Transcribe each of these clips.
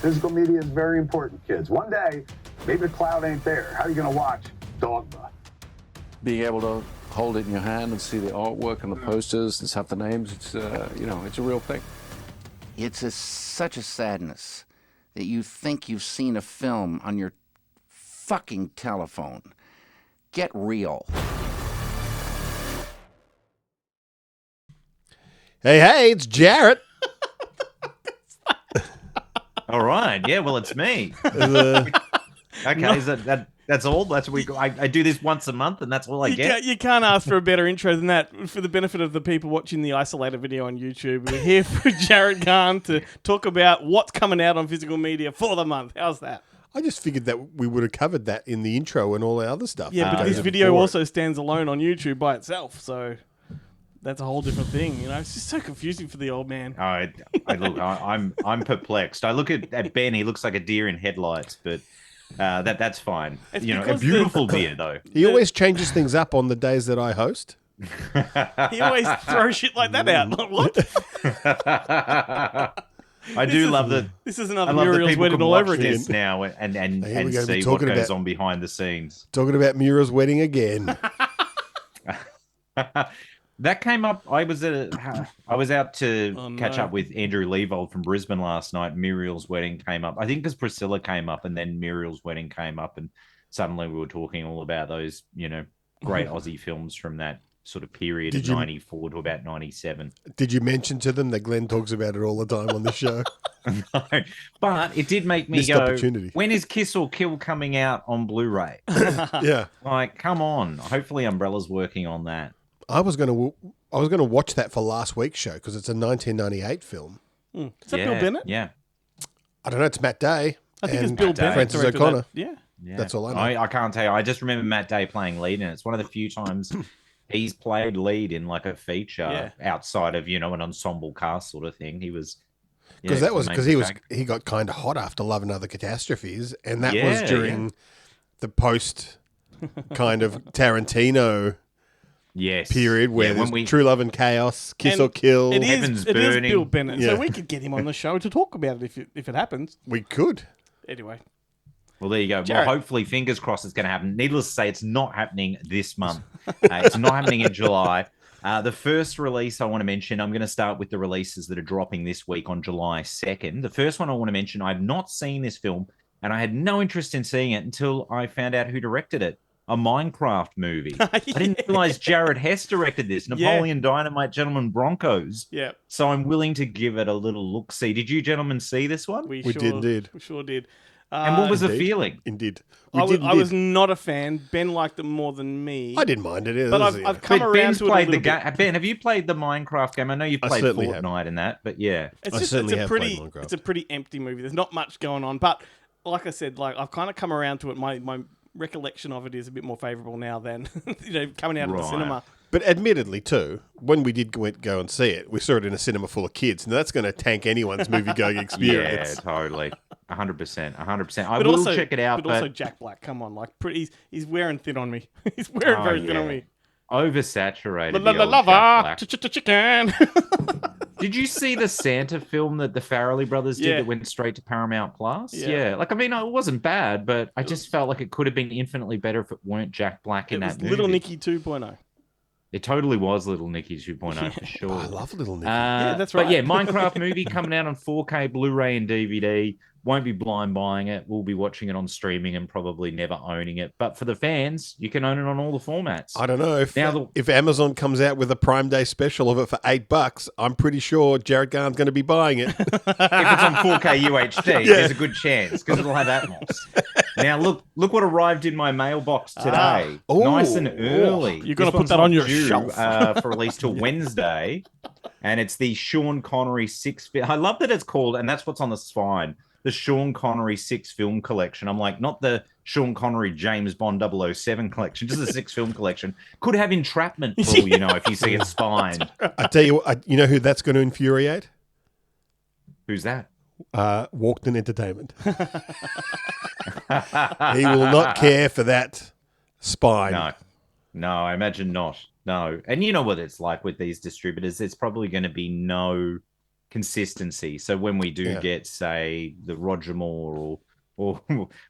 Physical media is very important, kids. One day, maybe the cloud ain't there. How are you going to watch Dogma? Being able to hold it in your hand and see the artwork and the posters and have the names, it's it's a real thing. It's such a sadness that you think you've seen a film on your fucking telephone. Get real. Hey, it's Jarret. All right. Yeah, well, it's me. Okay, is that's all? That's I do this once a month, and that's all I get? You can't ask for a better intro than that. For the benefit of the people watching the isolated video on YouTube, we're here for Jarret Gahan to talk about what's coming out on physical media for the month. How's that? I just figured that we would have covered that in the intro and all our other stuff. Yeah, but this video also stands alone on YouTube by itself, so that's a whole different thing. You know, it's just so confusing for the old man. I'm perplexed. I look at Ben; he looks like a deer in headlights, but that's fine. It's a beautiful deer though. He always changes things up on the days that I host. He always throws shit like that out. Like, what? I do love that. This is another Muriel's wedding all over again. Now and see what goes on behind the scenes. Talking about Muriel's wedding again. That came up. I was out to catch up with Andrew Leavold from Brisbane last night. Muriel's wedding came up. I think because Priscilla came up, and then Muriel's wedding came up, and suddenly we were talking all about those, great Aussie films from that sort of period of 94 to about 97. Did you mention to them that Glenn talks about it all the time on the show? No, but it did make me Missed go, opportunity. When is Kiss or Kill coming out on Blu-ray? Yeah. Like, come on. Hopefully Umbrella's working on that. I was gonna watch that for last week's show because it's a 1998 film. Is that Bill Bennett? Yeah. I don't know. It's Matt Day. I think it's Bill Bennett. Francis O'Connor. Yeah. That's all I know. I can't tell you. I just remember Matt Day playing lead in it. It's one of the few times he's played lead in like a feature outside of, an ensemble cast sort of thing. He was... Because he got kind of hot after Love and Other Catastrophes, and that was during the post kind of Tarantino period where there's True Love and Chaos, Kiss or Kill. It is Bill Bennett, so we could get him on the show to talk about it if it happens. We could. Anyway. Well, there you go. Jarret. Well, hopefully, fingers crossed it's going to happen. Needless to say, it's not happening this month. It's not happening in July. The first release I want to mention, I'm going to start with the releases that are dropping this week on July 2nd. The first one I want to mention, I've not seen this film, and I had no interest in seeing it until I found out who directed it. A Minecraft movie. I didn't realize Jared Hess directed this. Napoleon Dynamite, Gentlemen Broncos. Yeah. So I'm willing to give it a little look-see. Did you gentlemen see this one? We did. We sure did. And what was the feeling? Indeed. I was not a fan. Ben liked it more than me. I didn't mind it. But I've come around Ben's to it played a the little game. Ben, have you played the Minecraft game? I know you've played Fortnite and that, but yeah. It's a pretty empty movie. There's not much going on. But like I said, I've kind of come around to it. My recollection of it is a bit more favourable now than coming out of the cinema. But admittedly, too, when we did go and see it, we saw it in a cinema full of kids. Now, that's going to tank anyone's movie-going experience. Yeah, totally. 100%. 100%. I will check it out. But also Jack Black, come on. He's wearing thin on me. He's wearing very thin on me. Oversaturated. Lover, chicken. Did you see the Santa film that the Farrelly brothers did that went straight to Paramount Plus? Yeah. It wasn't bad, but I just felt like it could have been infinitely better if it weren't Jack Black in that movie. Little Nicky 2.0. It totally was Little Nicky 2.0 for sure. I love Little Nicky. Yeah, that's right. But yeah, Minecraft movie coming out on 4K, Blu-ray and DVD. Won't be blind buying it. We'll be watching it on streaming and probably never owning it. But for the fans, you can own it on all the formats. I don't know. If Amazon comes out with a Prime Day special of it for $8, I'm pretty sure Jarret Gahan's going to be buying it. If it's on 4K UHD, there's a good chance because it'll have Atmos. Now, look what arrived in my mailbox today. Nice and early. You're going to put that on your shelf. For release till Wednesday. And it's the Sean Connery 6... I love that it's called, and that's what's on the spine, the Sean Connery 6 film collection. I'm like, not the Sean Connery James Bond 007 collection, just the 6 film collection. Could have entrapment for all you know if you see its spine. I tell you what, you know who that's going to infuriate? Who's that? Walkden Entertainment. He will not care for that spine. No, I imagine not. No. And you know what it's like with these distributors. There's probably going to be no consistency. So when we do get, say, the Roger Moore or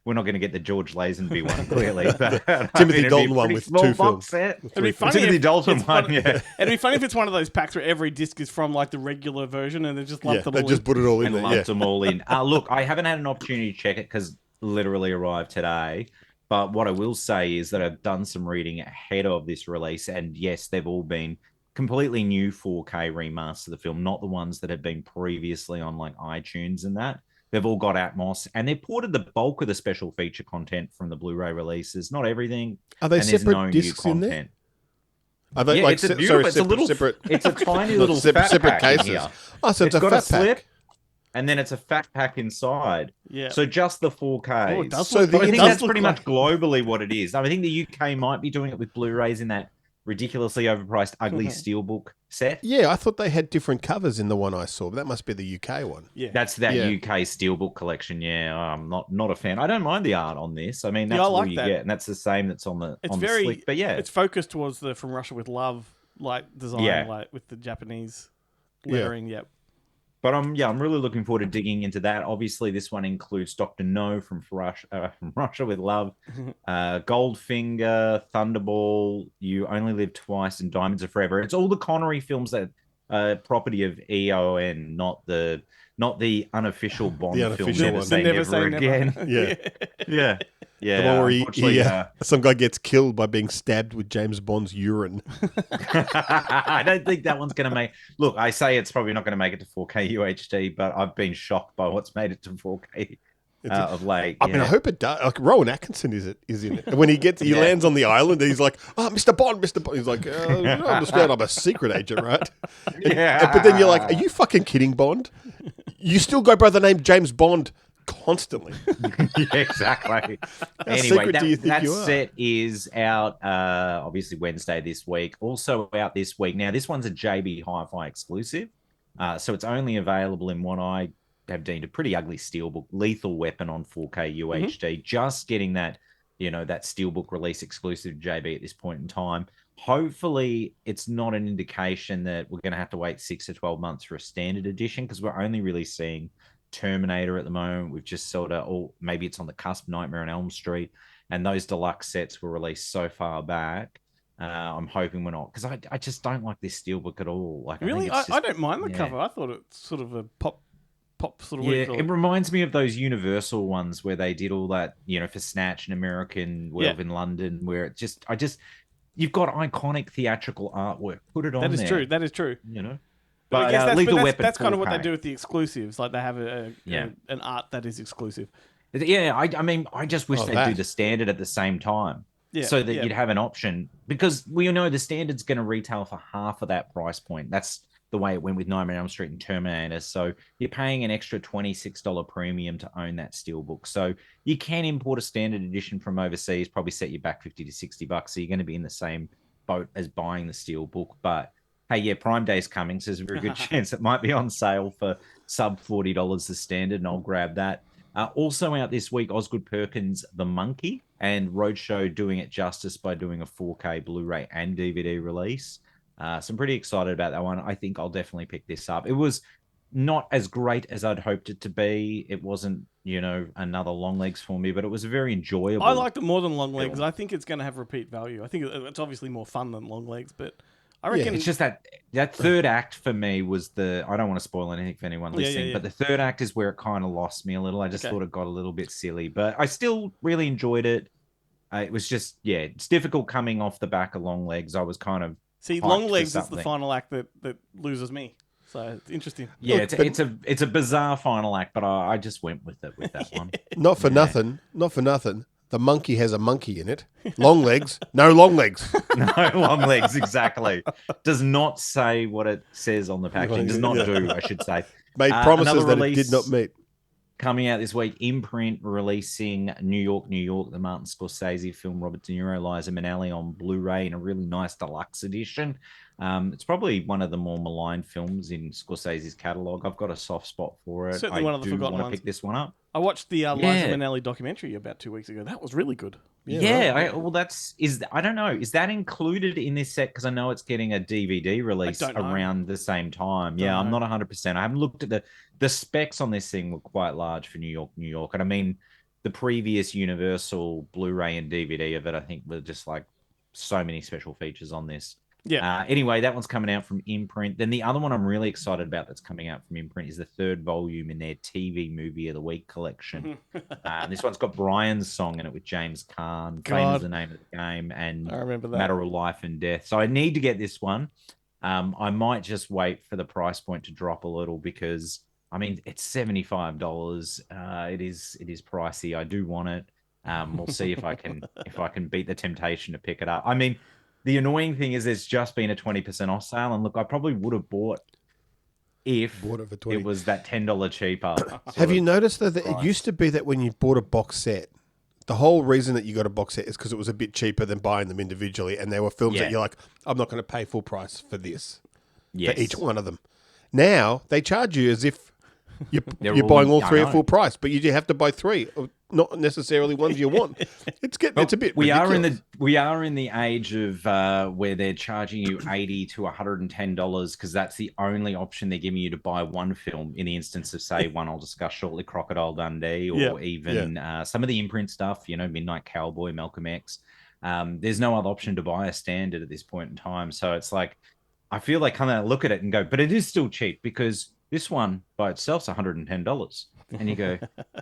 we're not going to get the George Lazenby one, clearly. But, Timothy Dalton one with 2 films. It'd be funny Timothy Dalton one, yeah. It'd be funny if it's one of those packs where every disc is from like the regular version and they just lumped them all just put it all in and there. lumped them all in. Look, I haven't had an opportunity to check it because literally arrived today. But what I will say is that I've done some reading ahead of this release, and yes, they've all been completely new 4K remaster of the film, not the ones that have been previously on like iTunes and that. They've all got Atmos, and they've ported the bulk of the special feature content from the Blu-ray releases. Not everything. Are they separate discs in there? Are they like it's a tiny little separate cases? Here. Oh, so it's a got fat a slip, pack. and then it's a fat pack inside. Yeah. So just the 4K. Oh, it does So look, the- I it think does that's look pretty like- much globally what it is. I think the UK might be doing it with Blu-rays in that ridiculously overpriced, ugly steelbook set. Yeah, I thought they had different covers in the one I saw, but that must be the UK one. Yeah. That's that UK steelbook collection. Yeah, I'm not a fan. I don't mind the art on this. I mean, that's I all like you that. get, and that's the same that's on the It's on very, the slick. But yeah, it's focused towards the From Russia with Love like design, like with the Japanese lettering. Yep. But I'm really looking forward to digging into that. Obviously, this one includes Dr. No from Russia with Love, Goldfinger, Thunderball, You Only Live Twice, and Diamonds Are Forever. It's all the Connery films that property of EON, not the unofficial Bond film. Never one. Say Never Say Never Again. Yeah. Yeah. The one where some guy gets killed by being stabbed with James Bond's urine. I don't think that one's going to make... Look, I say it's probably not going to make it to 4K UHD, but I've been shocked by what's made it to 4K of late. I mean, I hope it does. Like, Rowan Atkinson is in it. And when he lands on the island, he's like, "Oh, Mr. Bond, Mr. Bond." He's like, "You understand, I'm a secret agent, right?" But then you're like, "Are you fucking kidding, Bond? You still go by the name James Bond constantly." Yeah, exactly. Anyway, that, do you think that you are? set is out obviously Wednesday this week. Also out this week. Now, this one's a JB Hi-Fi exclusive. So it's only available in what I have deemed a pretty ugly steelbook, Lethal Weapon on 4K UHD. Just getting that, that steelbook release exclusive JB at this point in time. Hopefully, it's not an indication that we're going to have to wait 6 to 12 months for a standard edition, because we're only really seeing Terminator at the moment. We've just sort of, or maybe it's on the cusp, Nightmare on Elm Street, and those deluxe sets were released so far back. I'm hoping we're not, because I just don't like this steelbook at all. Like, Really, I don't mind the cover. I thought it's sort of a pop sort of. Yeah, it reminds me of those Universal ones where they did all that, for Snatch and American Werewolf in London, where it just, you've got iconic theatrical artwork. Put it on. That is there. true. That is true. But I guess Lethal Weapon. That's kind of what 4K. they do with the exclusives. Like they have an art that is exclusive. Yeah, I mean, I just wish they'd do the standard at the same time. Yeah, so that you'd have an option, because we know the standard's going to retail for half of that price point. That's the way it went with Nightmare on Elm Street and Terminator. So you're paying an extra $26 premium to own that steelbook. So you can import a standard edition from overseas, probably set you back $50 to $60. So you're going to be in the same boat as buying the steelbook. But hey, yeah, Prime Day's coming, so there's a very good chance it might be on sale for sub $40 the standard, and I'll grab that. Also out this week, Osgood Perkins' The Monkey, and Roadshow doing it justice by doing a 4K Blu-ray and DVD release. So I'm pretty excited about that one. I think I'll definitely pick this up. It was not as great as I'd hoped it to be. It wasn't, another Longlegs for me, but it was very enjoyable. I liked it more than Longlegs. I think it's going to have repeat value. I think it's obviously more fun than Longlegs, but I reckon it's just that third act for me was I don't want to spoil anything for anyone listening, but the third act is where it kind of lost me a little. I just thought it got a little bit silly, but I still really enjoyed it. It was just, it's difficult coming off the back of Longlegs. I was kind of Longlegs is the final act that loses me. So it's interesting. Yeah, it's a bizarre final act, but I just went with it with that one. Not for nothing. The monkey has a monkey in it. Long legs, no long legs. No long legs, exactly. Does not say what it says on the packaging. Does not do, I should say. Made promises that it did not meet. Coming out this week, Imprint releasing New York, the Martin Scorsese film, Robert De Niro, Liza Minnelli on Blu-ray in a really nice deluxe edition. It's probably one of the more maligned films in Scorsese's catalogue. I've got a soft spot for it. Certainly one of the forgotten ones. I want to pick this one up. I watched the Liza Minnelli documentary about 2 weeks ago. That was really good. I don't know. Is that included in this set? Because I know it's getting a DVD release around the same time. Yeah, I'm not 100%. I haven't looked at the specs on this thing were quite large for New York. And I mean, the previous Universal Blu-ray and DVD of it, I think, were just like so many special features on this. Yeah. Anyway, that one's coming out from Imprint. Then the other one I'm really excited about that's coming out from Imprint is the third volume in their TV Movie of the Week collection. This one's got Brian's song in it with James Caan, Fame is the name of the game, and I remember that. Matter of Life and Death. So I need to get this one. I might just wait for the price point to drop a little because I mean it's $75. It is pricey. I do want it. We'll see if I can beat the temptation to pick it up. I mean, the annoying thing is there's just been a 20% off sale, and look, I probably would have bought it for 20. It was that $10 cheaper. Have you noticed though that it used to be that when you bought a box set, the whole reason that you got a box set is because it was a bit cheaper than buying them individually, and there were films that you're like, I'm not going to pay full price for this for each one of them. Now they charge you as if you're buying all three at full price, but you do have to buy three, not necessarily ones you want. It's a bit. We ridiculous. are in the age of where they're charging you $80 to $110 because that's the only option they're giving you to buy one film. In the instance of say one I'll discuss shortly, Crocodile Dundee, or even some of the Imprint stuff. You know, Midnight Cowboy, Malcolm X. There's no other option to buy a standard at this point in time. So it's like I feel like kind of look at it and go, but it is still cheap because this one by itself's $110. And you go,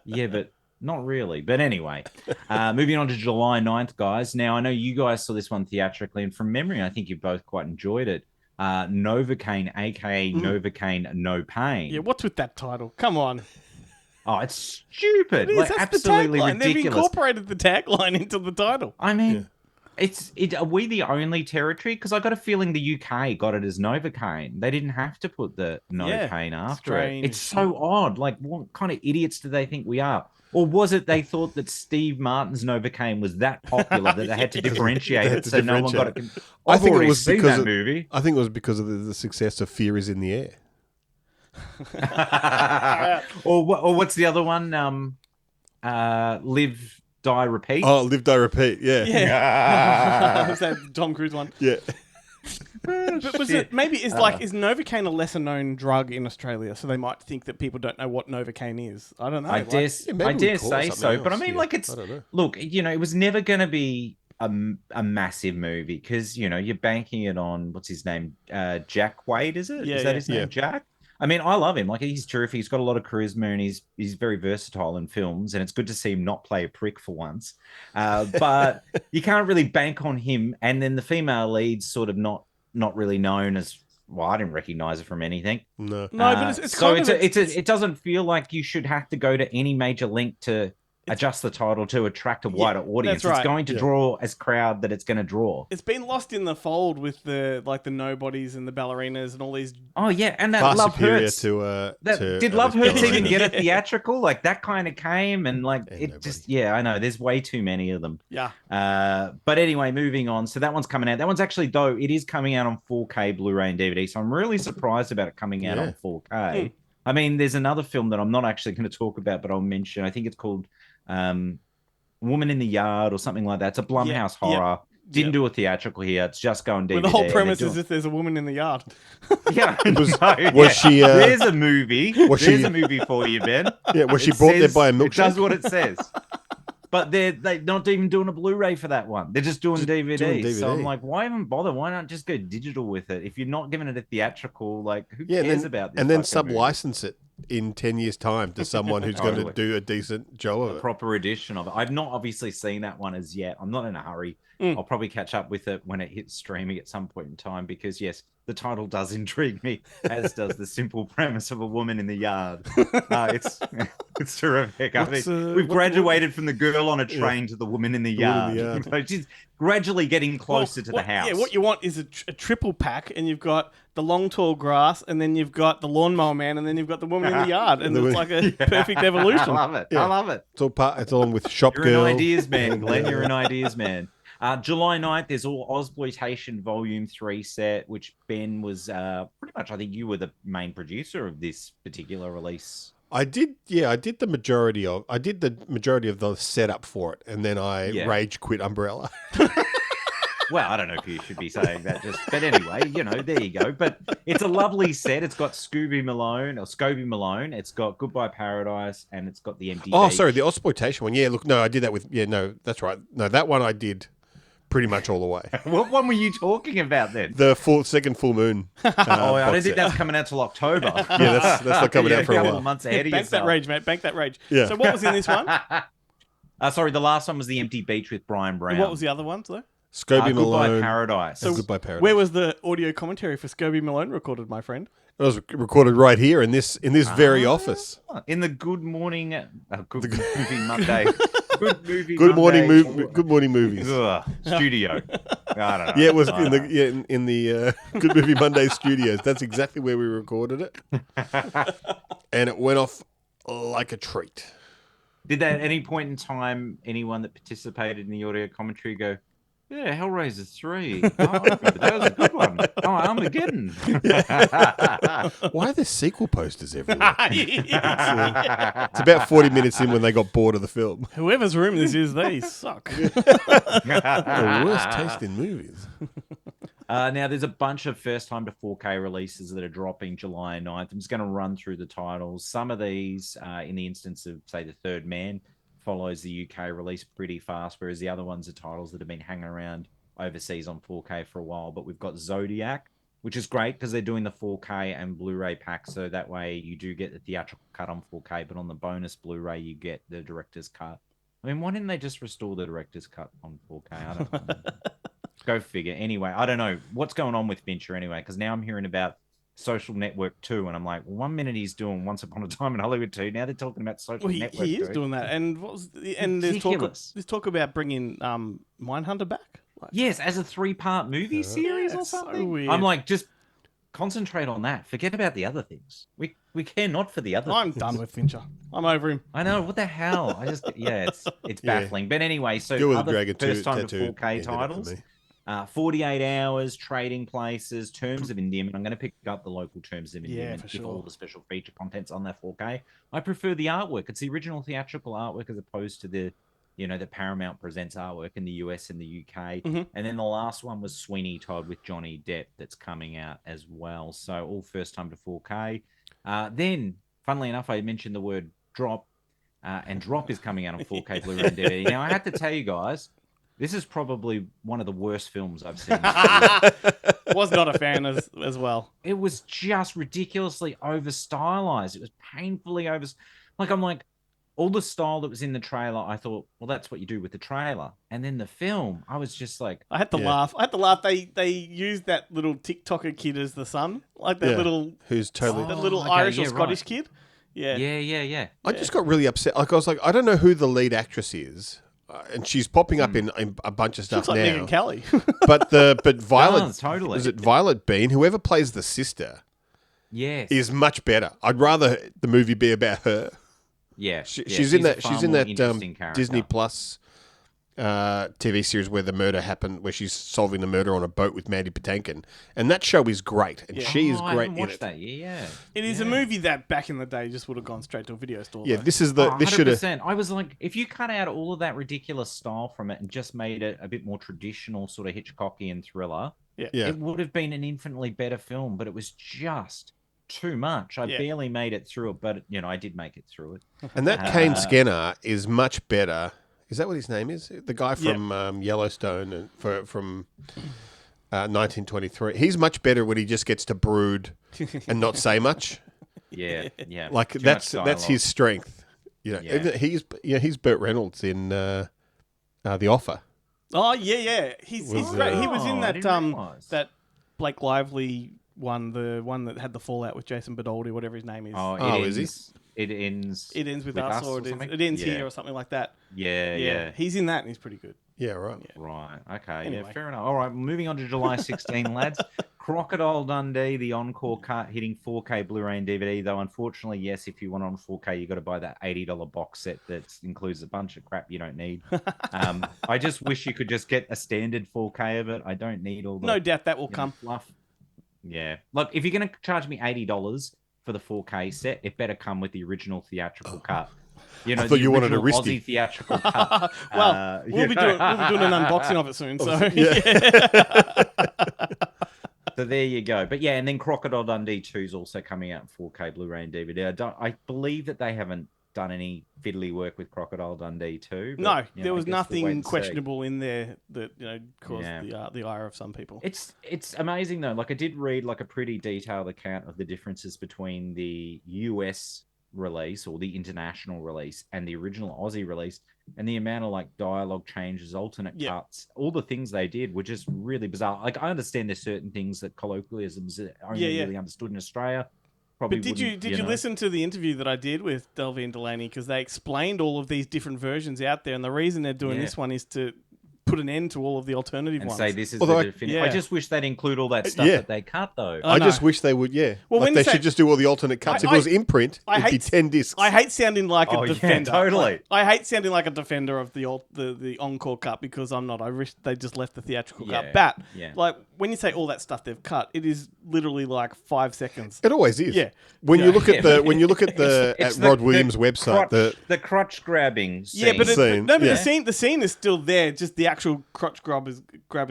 yeah, but not really. But anyway, moving on to July 9th, guys. Now, I know you guys saw this one theatrically, and from memory, I think you both quite enjoyed it. Novocaine, a.k.a. Novocaine No Pain. Yeah, what's with that title? Come on. Oh, it's stupid. It is, like, absolutely the ridiculous. They've incorporated the tagline into the title. I mean... Are we the only territory? Because I got a feeling the UK got it as Novocaine. They didn't have to put the Novocaine after it. It's so odd. Like, what kind of idiots do they think we are? Or was it they thought that Steve Martin's Novocaine was that popular that they had to differentiate it so no one got it? I think it was because of movie. I think it was because of the success of Fear is in the Air. or what's the other one? Live, Die, Repeat. Oh, Live, Die, Repeat. Yeah. Was that Tom Cruise one? Yeah. But was it maybe is Novocaine a lesser known drug in Australia, so they might think that people don't know what Novocaine is? I don't know. I dare say so, but I mean, like it's look, you know, it was never going to be a massive movie because you know you're banking it on what's his name, Jack Wade, is it? Is that his name, Jack? I mean, I love him. Like, he's terrific. He's got a lot of charisma, and he's very versatile in films. And it's good to see him not play a prick for once. But you can't really bank on him. And then the female lead's sort of not really known as. Well, I didn't recognize her from anything. No, but it's so kind it doesn't feel like you should have to go to any major link to adjust the title to attract a wider audience. That's right. It's going to draw as crowd that it's going to draw. It's been lost in the fold with the nobodies and the ballerinas and all these. Oh yeah, and that Far Love superior Hurts. Did Love Hurts even get a theatrical? Like that kind of came and like I know there's way too many of them. Yeah. But anyway, moving on. So that one's coming out. That one's actually though it is coming out on 4K Blu-ray and DVD. So I'm really surprised about it coming out on 4K. I mean, there's another film that I'm not actually going to talk about, but I'll mention. I think it's called Woman in the Yard or something like that. It's a Blumhouse horror. Didn't do a theatrical here. It's just going DVD. Well, the whole premise is if there's a woman in the yard. Yeah. Was she? There's a movie. There's a movie for you, Ben. Yeah. Was she brought there by a milkshake? It does what it says. But they're not even doing a Blu-ray for that one. They're just doing DVD. So I'm like, why even bother? Why not just go digital with it? If you're not giving it a theatrical, like, who cares about this? And then sub-license it in 10 years' time to someone who's going to do a decent job of it. A proper edition of it. I've not obviously seen that one as yet. I'm not in a hurry. I'll probably catch up with it when it hits streaming at some point in time because, yes, the title does intrigue me, as does the simple premise of a woman in the yard. It's terrific. I think we've graduated from the girl on a train to the woman in the yard. She's gradually getting closer to the house. Yeah, what you want is a triple pack, and you've got the long, tall grass, and then you've got the lawnmower man, and then you've got the woman in the yard, and it's like a perfect evolution. I love it. Yeah. I love it. It's along with Shop You're Girl. An ideas man, Glenn. You're an ideas man. July 9th, there's all Ozploitation Volume 3 set, which Ben was pretty much, I think you were the main producer of this particular release. I did the majority of the setup for it, and then I rage quit Umbrella. Well, I don't know if you should be saying that, but anyway, there you go. But it's a lovely set. It's got Scooby Malone. It's got Goodbye Paradise, and it's got the Empty Beach. Sorry, the exploitation one. Yeah, look, no, I did that with. Yeah, no, that's right. No, that one I did pretty much all the way. What one were you talking about then? The second full moon. I don't think that's coming out till October. Yeah, that's not coming out for a couple while. of months ahead of Bank yourself. that rage, mate. Bank that rage. Yeah. So what was in this one? Sorry, the last one was the Empty Beach with Brian Brown. What was the other one, though? Scooby Malone. Goodbye Paradise. So Goodbye Paradise. Where was the audio commentary for Scooby Malone recorded, my friend? It was recorded right here in this very office. In the Good Morning, Good Movie Monday. Good morning movies. Studio. I don't know. Yeah, it was in the Good Movie Monday studios. That's exactly where we recorded it, and it went off like a treat. Did at any point in time anyone that participated in the audio commentary go, "Yeah, Hellraiser 3. Oh, I remember that was a good one. Oh, Armageddon." Why are there sequel posters everywhere? It's about 40 minutes in when they got bored of the film. Whoever's room this is, they suck. The worst taste in movies. Now, there's a bunch of first-time to 4K releases that are dropping July 9th. I'm just going to run through the titles. Some of these, in the instance of, say, The Third Man, follows the UK release pretty fast, whereas the other ones are titles that have been hanging around overseas on 4K for a while. But we've got Zodiac, which is great because they're doing the 4K and Blu-ray pack, so that way you do get the theatrical cut on 4K, but on the bonus Blu-ray you get the director's cut. I mean, why didn't they just restore the director's cut on 4K? I don't know. Go figure. Anyway, I don't know what's going on with Fincher anyway, because now I'm hearing about Social Network 2, and I'm like, well, 1 minute he's doing Once Upon a Time in Hollywood 2. Now they're talking about Social Network. He is doing that, and there's talk about bringing Mindhunter back. Yes, as a 3-part movie series or something. So weird. I'm like, just concentrate on that. Forget about the other things. We care not for the other. I'm things. done with Fincher. I'm over him. I know, what the hell? It's baffling. But anyway, so Deal with other Dragon first time to tattoo 4K titles. 48 Hours, Trading Places, Terms of Endearment. I'm going to pick up the local Terms of Endearment for if sure. all the special feature content's on that 4K. I prefer the artwork. It's the original theatrical artwork as opposed to the Paramount Presents artwork in the US and the UK. Mm-hmm. And then the last one was Sweeney Todd with Johnny Depp that's coming out as well. So all first time to 4K. Then, funnily enough, I mentioned the word drop, and Drop is coming out on 4K Blu-ray and DVD. Now, I have to tell you guys, this is probably one of the worst films I've seen. Was not a fan as well. It was just ridiculously over-stylized. It was painfully over... I'm like, all the style that was in the trailer, I thought, well, that's what you do with the trailer. And then the film, I was just like... I had to laugh. They used that little TikToker kid as the son. Like that little... Who's totally... That little Irish or Scottish kid. Yeah. Yeah. I just got really upset. I was like, I don't know who the lead actress is. And she's popping up in a bunch of stuff Looks like now. Megan Kelly. but Violet, totally. is it Violet Bean? Whoever plays the sister, yes, is much better. I'd rather the movie be about her. Yeah, she's in that. She's in that character. Disney Plus TV series where the murder happened, where she's solving the murder on a boat with Mandy Patinkin, and that show is great, and she is I great haven't in watched it. that. Yeah, It is a movie that back in the day just would have gone straight to a video store. Yeah, though. this is the. This should have. 100%. I was like, if you cut out all of that ridiculous style from it and just made it a bit more traditional, sort of Hitchcockian thriller, it would have been an infinitely better film. But it was just too much. I barely made it through it, but I did make it through it. And that Kane Skinner is much better. Is that what his name is? The guy from Yellowstone and from 1923. He's much better when he just gets to brood and not say much. Yeah. Like that's his strength. He's Burt Reynolds in The Offer. Oh yeah. He's great. He was in that that Blake Lively one, the one that had the fallout with Jason Badoldi, whatever his name is. Is he? It ends with us, or it ends here, or something like that. Yeah. He's in that, and he's pretty good. Yeah, right. Yeah. Right. Okay. Anyway. Yeah, fair enough. All right. Moving on to July 16, lads. Crocodile Dundee, the encore cut, hitting 4K Blu-ray and DVD. Though, unfortunately, yes, if you want on 4K, you got to buy that $80 box set that includes a bunch of crap you don't need. I just wish you could just get a standard 4K of it. I don't need all the... No doubt that will come. Fluff. Yeah. Look, if you're going to charge me $80, for the 4K set, it better come with the original theatrical cut. You know, I thought you wanted a original risky Aussie theatrical cut. Well, we'll be doing an unboxing of it soon. So So there you go. But yeah, and then Crocodile Dundee 2 is also coming out in 4K Blu-ray and DVD. I believe that they haven't done any fiddly work with Crocodile Dundee 2. But, no, there there was nothing questionable in there that caused the ire of some people. It's amazing though. Like I did read like a pretty detailed account of the differences between the US release or the international release and the original Aussie release, and the amount of like dialogue changes, alternate cuts, all the things they did were just really bizarre. Like I understand there's certain things that colloquialisms are only really understood in Australia. Probably but did you listen to the interview that I did with Delvey and Delaney? Because they explained all of these different versions out there, and the reason they're doing this one is to put an end to all of the alternative and ones. say this is the definitive. I just wish they'd include all that stuff that they cut though. I just wish they would. Well, like they should just do all the alternate cuts. If it was imprint, it'd be 10 discs. I hate sounding like a defender. Yeah, totally. I hate sounding like a defender of the encore cut, because I'm not. I wish they just left the theatrical cut. But like when you say all that stuff they've cut, it is literally like 5 seconds. It always is. Yeah. When you look at at Rod Williams' website, the crotch grabbing scene. Yeah, but the scene is still there. Just the actual crotch grab is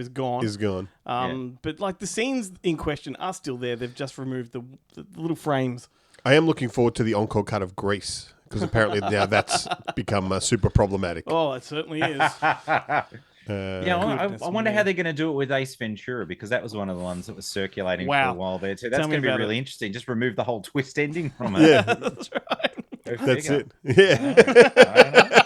gone. Is gone. But like the scenes in question are still there. They've just removed the little frames. I am looking forward to the encore cut of Grease, because apparently now that's become super problematic. Oh, it certainly is. I wonder how they're going to do it with Ace Ventura, because that was one of the ones that was circulating for a while there too. That's going to be really interesting. Just remove the whole twist ending from it. Yeah, that's right. That's it. Yeah.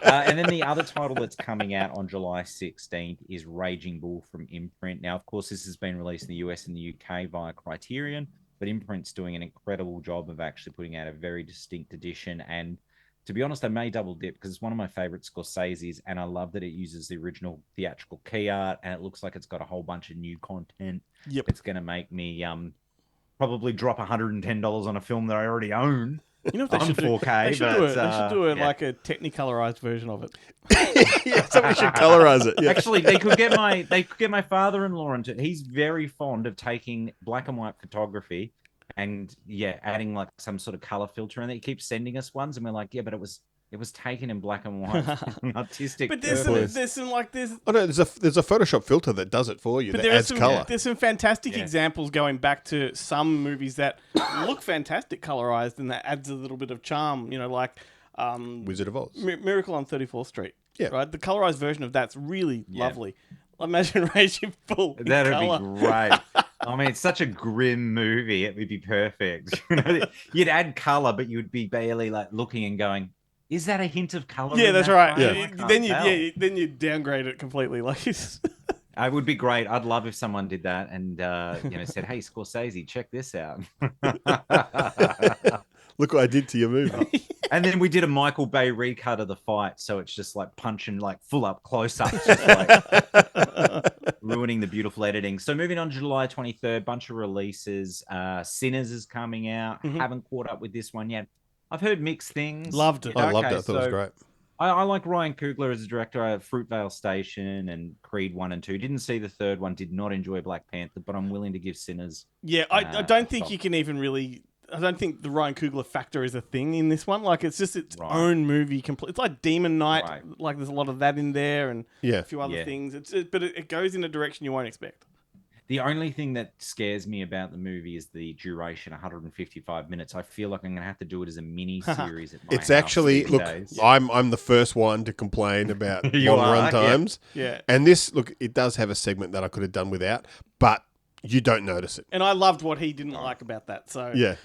And then the other title that's coming out on July 16th is Raging Bull from Imprint. Now, of course, this has been released in the US and the UK via Criterion, but Imprint's doing an incredible job of actually putting out a very distinct edition. And to be honest, I may double dip because it's one of my favorite Scorsese's, and I love that it uses the original theatrical key art, and it looks like it's got a whole bunch of new content. Yep. It's going to make me probably drop $110 on a film that I already own. You know what they should 4K, do? They should do it like a technicolorized version of it. So we should colorize it. Yeah. Actually, they could get my father-in-law into it. He's very fond of taking black and white photography and adding like some sort of color filter, and he keeps sending us ones, and we're like, but it was taken in black and white, artistic. But there's some Oh no, there's a Photoshop filter that does it for you. That adds color. There's some fantastic examples going back to some movies that look fantastic colorized, and that adds a little bit of charm. You know, like Wizard of Oz, Miracle on 34th Street. Yeah, right. The colorized version of that's really lovely. Imagine Raging Bull. That'd be great. I mean, it's such a grim movie. It would be perfect. You'd add color, but you'd be barely like looking and going, is that a hint of color? Yeah, that's right. Then you downgrade it completely. Like it would be great. I'd love if someone did that and said, "Hey, Scorsese, check this out." Look what I did to your movie. And then we did a Michael Bay recut of the fight, so it's just like punching like full up close up, just like ruining the beautiful editing. So moving on, July 23rd, bunch of releases. Sinners is coming out. Haven't caught up with this one yet. I've heard mixed things. Loved it. I loved it. I thought it was great. I like Ryan Coogler as a director. I have Fruitvale Station and Creed 1 and 2. Didn't see the third one. Did not enjoy Black Panther, but I'm willing to give Sinners. Yeah, I don't think you can even really... I don't think the Ryan Coogler factor is a thing in this one. Like, it's just its own movie. It's like Demon Knight. Right. Like, there's a lot of that in there and a few other things. But it goes in a direction you won't expect. The only thing that scares me about the movie is the duration, 155 minutes. I feel like I'm going to have to do it as a mini series. It's actually, look, I'm the first one to complain about long run times. Yeah. And this, look, it does have a segment that I could have done without, but you don't notice it. And I loved what he didn't like about that. So yeah,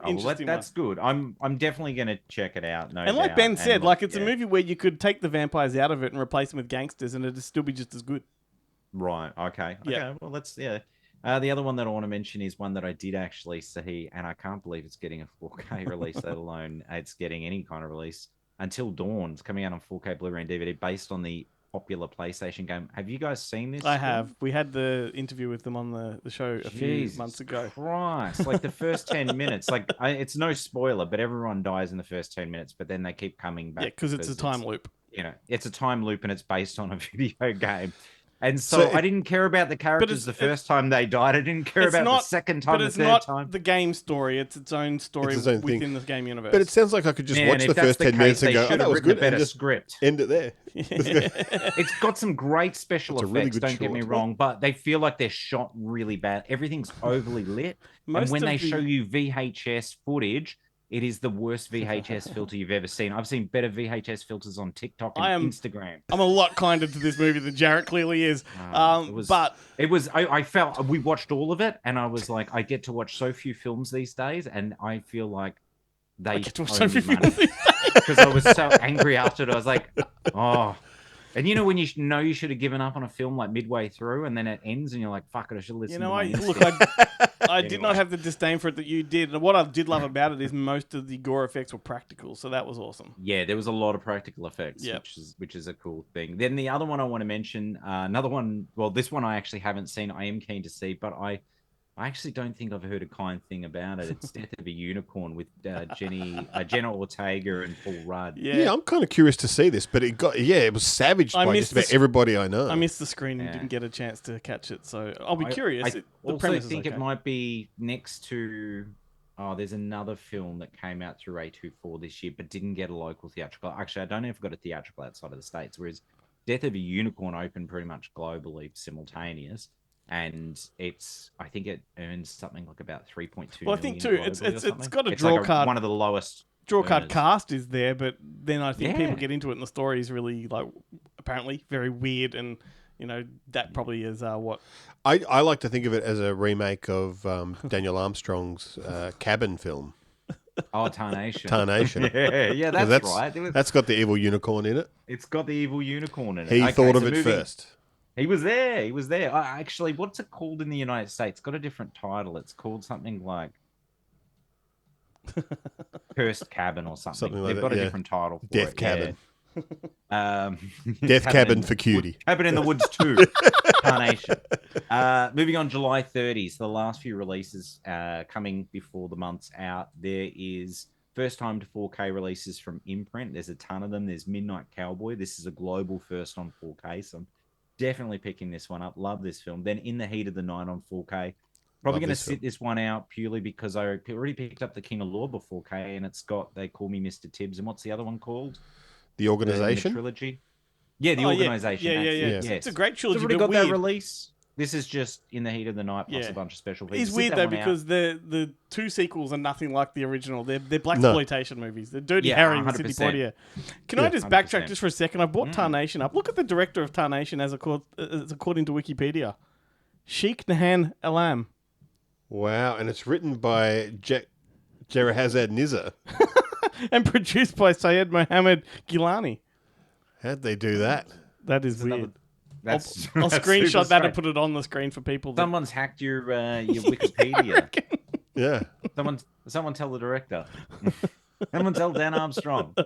interesting. That's good. I'm definitely going to check it out. And like Ben said, like it's a movie where you could take the vampires out of it and replace them with gangsters, and it'd still be just as good. Right. Okay. Yeah. Well, let's. The other one that I want to mention is one that I did actually see, and I can't believe it's getting a 4K release, let alone it's getting any kind of release. Until Dawn. It's coming out on 4K Blu-ray and DVD, based on the popular PlayStation game. Have you guys seen this? I have. We had the interview with them on the show a few months ago. Christ. Like the first 10 minutes, like it's no spoiler, but everyone dies in the first 10 minutes, but then they keep coming back. Yeah, because it's a time loop. You know, it's a time loop and it's based on a video game. And so I didn't care about the characters the first time they died. I didn't care about the second time, the third time. The game story. It's its own story within the game universe. But it sounds like I could just watch the first 10 minutes and go, "Oh, that was good," and just script. End it there. It's got some great special effects. Don't get me wrong, but they feel like they're shot really bad. Everything's overly lit, and when they show you VHS footage, it is the worst VHS filter you've ever seen. I've seen better VHS filters on TikTok and Instagram. I'm a lot kinder to this movie than Jarret clearly is. I felt we watched all of it, and I was like, I get to watch so few films these days, and I feel like they get to watch so few films because I was so angry after it. I was like, oh. And you know when you know you should have given up on a film like midway through, and then it ends, and you're like, "Fuck it, I should listen." I did not have the disdain for it that you did. And what I did love about it is most of the gore effects were practical, so that was awesome. Yeah, there was a lot of practical effects, which is a cool thing. Then the other one I want to mention, another one. Well, this one I actually haven't seen. I am keen to see, but I actually don't think I've heard a kind thing about it. It's Death of a Unicorn with Jenna Ortega and Paul Rudd. Yeah, I'm kind of curious to see this, but it was savaged by just about everybody I know. I missed the screen and didn't get a chance to catch it, so I'll be curious. I also think it might be next to... Oh, there's another film that came out through A24 this year, but didn't get a local theatrical. Actually, I don't know if it got a theatrical outside of the States, whereas Death of a Unicorn opened pretty much globally simultaneous. And I think it earns something like about 3.2 Well, I think too, it's got a draw like card. One of the lowest draw card cast is there, but then I think people get into it, and the story is really apparently very weird, and that probably is what I like to think of it as a remake of Daniel Armstrong's Cabin film. Oh, Tarnation. Tarnation. yeah, that's right. That's got the evil unicorn in it. It's got the evil unicorn in it. He thought of it first. He was there. Actually, what's it called in the United States? It's got a different title. It's called something like Cursed Cabin or something. They've got a different title for Death it. Cabin. Yeah. Death Cabin for Cutie. Cabin in the Woods 2. Carnation. Moving on, July 30th. The last few releases coming before the month's out. There is first time to 4K releases from Imprint. There's a ton of them. There's Midnight Cowboy. This is a global first on 4K, so I'm definitely picking this one up. Love this film. Then In the Heat of the Night on 4K. Probably going to sit this one out purely because I already picked up The King of Law 4K, and it's got They Call Me Mr. Tibbs. And what's the other one called? The Organization? The trilogy. Yeah, The Organization. Yeah. Yes. It's a great trilogy. It's already got that release. This is just In the Heat of the Night plus a bunch of special features. It's weird though because the two sequels are nothing like the original. They're blaxploitation movies. They're Dirty Harry with Sidney Poitier. Can I just backtrack just for a second? I brought Tarnation up. Look at the director of Tarnation as according to Wikipedia, Sheikh Nahan Elam. Wow, and it's written by Jarret Nizar and produced by Syed Mohammed Gilani. How'd they do that? That is weird. I'll screenshot that and put it on the screen for people. Someone's hacked your Wikipedia. Yeah. Someone tell the director. Someone tell Dan Armstrong.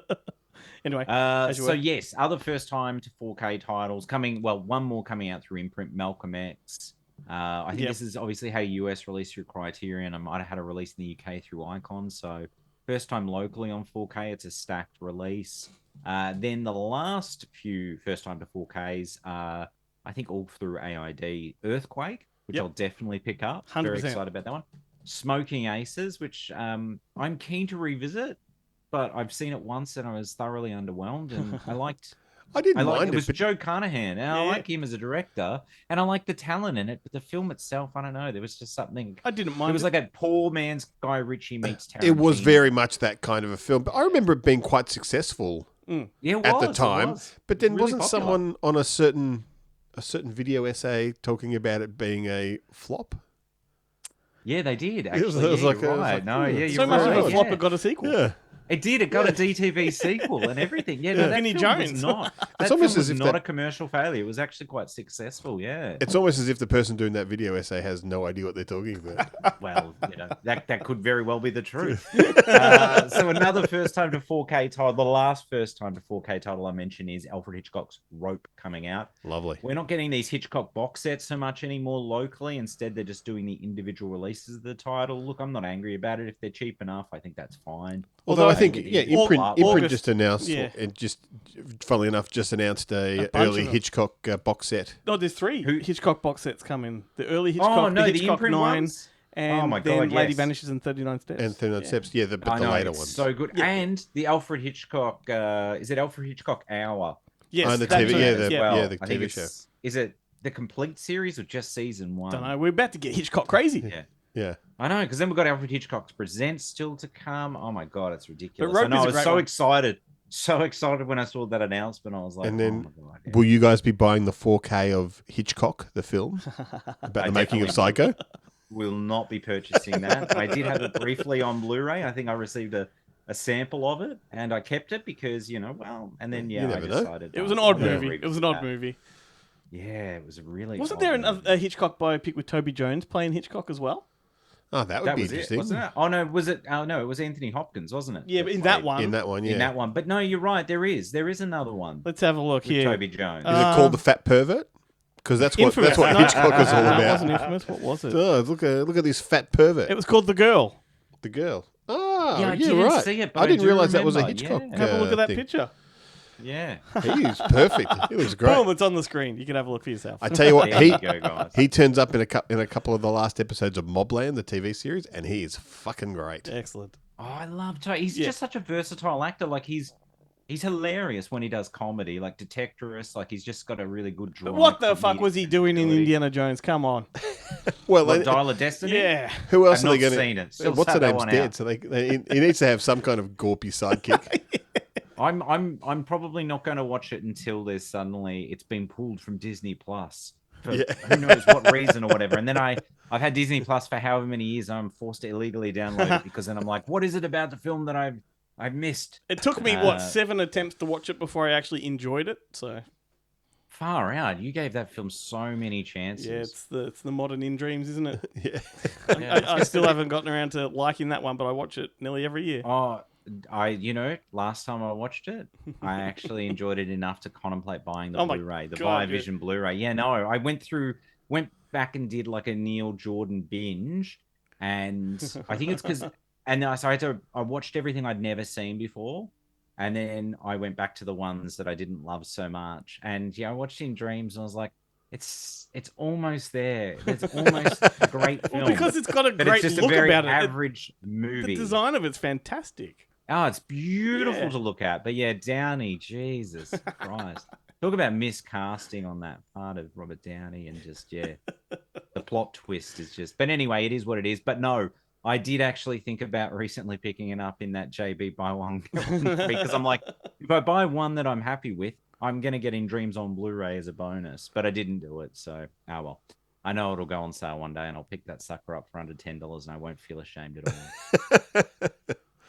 Anyway, yes, other first time to 4K titles coming. Well, one more coming out through Imprint, Malcolm X. I think this is obviously how US released through Criterion. I might have had a release in the UK through Icon. So first time locally on 4K, it's a stacked release. Then the last few first time to 4Ks, I think all through AID, Earthquake, which I'll definitely pick up. 100%. Very excited about that one. Smoking Aces, which I'm keen to revisit, but I've seen it once and I was thoroughly underwhelmed, and I didn't mind it. It was Joe Carnahan, and I like him as a director, and I like the talent in it, but the film itself, I don't know. There was just something. I didn't mind. It was like a poor man's Guy Ritchie meets Tarantino. It was very much that kind of a film, but I remember it being quite successful at the time. But then wasn't popular. Someone on a certain video essay talking about it being a flop? Yeah, they did. Actually, it was like you're so much of a flop it got a sequel. Yeah. It did. It got a DTV sequel and everything. Yeah, no, that Vinnie film Jones. was not. It's almost as if not a commercial failure. It was actually quite successful. Yeah. It's almost as if the person doing that video essay has no idea what they're talking about. Well, that could very well be the truth. So another first time to 4K title. The last first time to 4K title I mentioned is Alfred Hitchcock's Rope coming out. Lovely. We're not getting these Hitchcock box sets so much anymore locally. Instead, they're just doing the individual releases of the title. Look, I'm not angry about it. If they're cheap enough, I think that's fine. Although I think, Imprint just announced, Yeah. and just, funnily enough, just announced a bunch early of them. Hitchcock box set. No, there's 3 Hitchcock box sets coming. The early Hitchcock, the Hitchcock Imprint 9, ones? and my then God, Lady yes. Vanishes and 39 Steps. And 39 Steps, but I the know, later it's ones. so good. Yeah. And the Alfred Hitchcock, is it Alfred Hitchcock Hour? Yes, And the that TV, too. the I think TV show. Is it the complete series or just season 1? Don't know. We're about to get Hitchcock crazy. Yeah. I know, because then we've got Alfred Hitchcock's Presents still to come. Oh my God, it's ridiculous. But I know, I Roper's a was great one. so excited when I saw that announcement. I was like, And then, oh my God. Yeah. will you guys be buying the 4K of Hitchcock, the film, about the making of Psycho? Will not be purchasing that. I did have it briefly on Blu-ray. I think I received a sample of it, and I kept it because, and then, You I never know. decided... It was an odd I'm gonna movie. It was an odd movie. Yeah, it was really... Wasn't odd there movie. a Hitchcock biopic with Toby Jones playing Hitchcock as well? Oh, that would That be was interesting. it, wasn't it? Oh, no, was it? Oh, no, it was Anthony Hopkins, wasn't it? Yeah, but in that one. In that one, yeah. In that one. But no, you're right. There is another one Let's have a look with here. Toby Jones. Is it called The Fat Pervert? Because that's what Infamous. No, Hitchcock is all no, about. It wasn't Infamous. What was it? Oh, look at this fat pervert. It was called The Girl. The girl. Oh, Yeah, I yeah, didn't right. see it, but I I didn't do realize that was a remember, Hitchcock. yeah. Have a look at that thing. picture. Yeah. He is perfect. He looks great. Boom, it's on the screen. You can have a look for yourself. I tell you what, There you go, guys. he turns up in a couple of the last episodes of Mobland, the TV series, and he is fucking great. Excellent. Oh, I love Toby. He's Yeah. just such a versatile actor. Like he's hilarious when he does comedy, like Detectorist. Like he's just got a really good draw. But what the fuck was he doing in Indiana Jones? Come on. Well, What, Dial of Destiny? Yeah. who else I've are they not going seen it. Still What's sat the that name's one dead, out. so he needs to have some kind of gorpy sidekick. I'm probably not going to watch it until there's suddenly it's been pulled from Disney Plus for who knows what reason or whatever. And then I've had Disney Plus for however many years. I'm forced to illegally download it because then I'm like, what is it about the film that I've missed? It took me, 7 attempts to watch it before I actually enjoyed it. So Far out. You gave that film so many chances. yeah, it's the modern In Dreams, isn't it? Yeah. I still haven't gotten around to liking that one, but I watch it nearly every year. Oh, last time I watched it, I actually enjoyed it enough to contemplate buying the Blu-ray, the God, Vision Blu-ray. Yeah, no, I went back and did like a Neil Jordan binge, and I think it's because, I watched everything I'd never seen before, and then I went back to the ones that I didn't love so much, and I watched In Dreams, and I was like, it's almost there. It's almost a great film. Well, because it's got a but great it's just look a very about it. average movie. The design of it's fantastic. Oh, it's beautiful Yeah. to look at. But yeah, Downey, Jesus Christ. Talk about miscasting on that part of Robert Downey and just, the plot twist is just... But anyway, it is what it is. But no, I did actually think about recently picking it up in that JB buy one because I'm like, if I buy one that I'm happy with, I'm going to get In Dreams on Blu-ray as a bonus. But I didn't do it, so, oh well. I know it'll go on sale one day and I'll pick that sucker up for under $10 and I won't feel ashamed at all.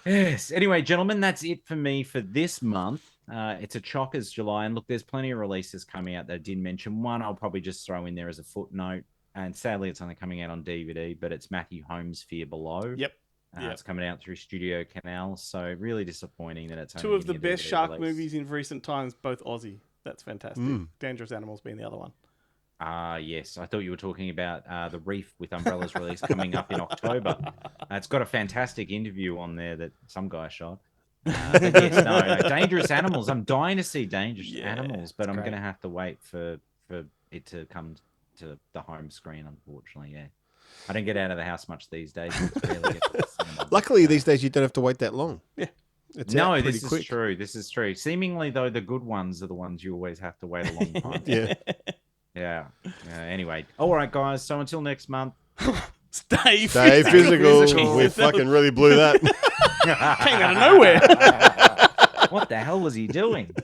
Yes. Anyway, gentlemen, that's it for me for this month. It's a chockers July, and look, there's plenty of releases coming out that I didn't mention. One I'll probably just throw in there as a footnote, and sadly it's only coming out on DVD, but it's Matthew Holmes' Fear Below. Yep. It's coming out through Studio Canal, so really disappointing that it's only Two of the getting a best DVD shark release. movies in recent times, both Aussie. That's fantastic. Dangerous Animals being the other one. Yes. I thought you were talking about The Reef with Umbrella's release coming up in October. It's got a fantastic interview on there that some guy shot. But yes, no, Dangerous Animals. I'm dying to see Dangerous Animals, but I'm going to have to wait for it to come to the home screen, unfortunately, yeah. I don't get out of the house much these days. Luckily, these days you don't have to wait that long. Yeah. It's out pretty this quick. is true. This is true. Seemingly, though, the good ones are the ones you always have to wait a long time. Yeah. Anyway. All right, guys. So until next month. Stay physical. We fucking really blew that. Came out of nowhere. What the hell was he doing?